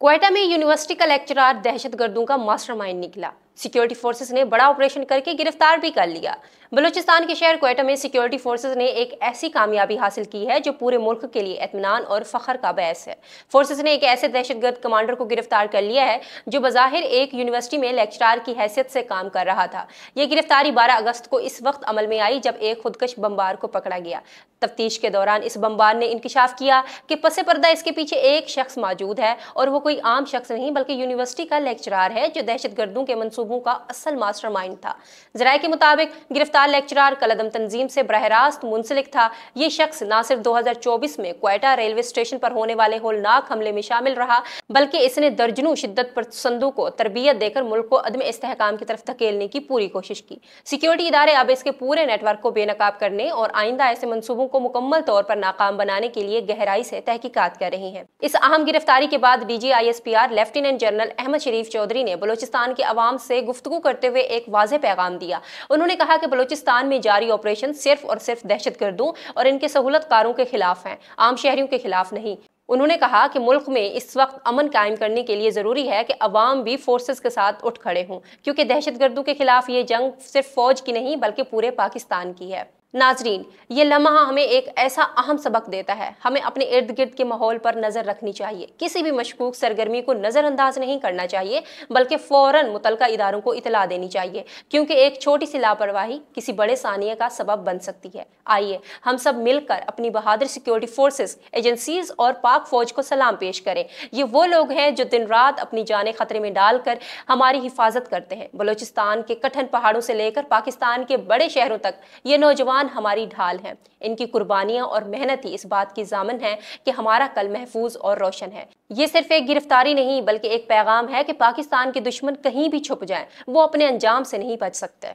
क्वेटा में यूनिवर्सिटी का लेक्चरर दहशतगर्दों का मास्टरमाइंड निकला। सिक्योरिटी फोर्सेस ने बड़ा ऑपरेशन करके गिरफ्तार भी कर लिया। बलूचिस्तान के शहर क्वेटा में सिक्योरिटी फोर्सेस ने एक ऐसी कामयाबी हासिल की है जो पूरे मुल्क के लिए इत्मीनान और फख्र का बायस है। फोर्सेस ने एक ऐसे दहशतगर्द कमांडर को गिरफ्तार कर लिया है जो बज़ाहिर एक यूनिवर्सिटी में लेक्चरर की हैसियत से काम कर रहा था। यह गिरफ्तारी 12 अगस्त को इस वक्त अमल में आई जब एक खुदकश बमबार को पकड़ा गया। तफ्तीश के दौरान इस बमबार ने इंकिशाफ किया कि पसे पर्दा इसके पीछे एक शख्स मौजूद है और वो कोई आम शख्स नहीं बल्कि यूनिवर्सिटी का लेक्चरर है जो दहशतगर्दों के मंसूबों का असल मास्टरमाइंड था। जराये के मुताबिक गिरफ्तार लेक्चरर कलदम तंजीम से बरह रास्त मुंसलिक था। ये शख्स न सिर्फ 2024 में क्वेटा रेलवे स्टेशन पर होने वाले होलनाक हमले में शामिल रहा बल्कि इसने दर्जनों शिद्दत पसंदों को तरबियत देकर मुल्क को अदम इस्तेहकाम की तरफ धकेलने की पूरी कोशिश की। सिक्योरिटी इदारे अब इसके पूरे नेटवर्क को बेनकाब करने और आइंदा ऐसे मंसूबों को मुकम्मल तौर पर नाकाम बनाने के लिए गहराई से तहकीकात कर रही हैं। इस अहम गिरफ्तारी के बाद DGISPR लेफ्टिनेंट जनरल अहमद शरीफ चौधरी ने बलूचिस्तान के अवाम से गुफ्तगू करते हुए एक वाज़ेह पैगाम दिया। उन्होंने कहा कि बलूचिस्तान में जारी ऑपरेशन सिर्फ और सिर्फ दहशतगर्दों और इनके सहूलतकारों के खिलाफ हैं, आम शहरियों के खिलाफ नहीं। उन्होंने कहा कि मुल्क में इस वक्त अमन कायम करने के लिए जरूरी है कि अवाम भी फोर्सेस के साथ उठ खड़े हों, क्योंकि दहशतगर्दों के खिलाफ ये जंग सिर्फ फौज की नहीं बल्कि पूरे पाकिस्तान की है। नाजरीन, ये लम्हा हमें एक ऐसा अहम सबक देता है। हमें अपने इर्द गिर्द के माहौल पर नजर रखनी चाहिए। किसी भी मशकूक सरगर्मी को नजरअंदाज नहीं करना चाहिए बल्कि फौरन मुतलका इदारों को इतला देनी चाहिए, क्योंकि एक छोटी सी लापरवाही किसी बड़े सानिया का सबब बन सकती है। आइए हम सब मिलकर अपनी बहादुर सिक्योरिटी फोर्सेस, एजेंसीज और पाक फौज को सलाम पेश करें। ये वो लोग हैं जो दिन रात अपनी जानें खतरे में डालकर हमारी हिफाजत करते हैं। बलूचिस्तान के कठिन पहाड़ों से लेकर पाकिस्तान के बड़े शहरों तक ये नौजवान हमारी ढाल हैं। इनकी कुर्बानियां और मेहनत ही इस बात की जामिन है कि हमारा कल महफूज और रोशन है। ये सिर्फ एक गिरफ्तारी नहीं बल्कि एक पैगाम है कि पाकिस्तान के दुश्मन कहीं भी छुप जाएं, वो अपने अंजाम से नहीं बच सकते।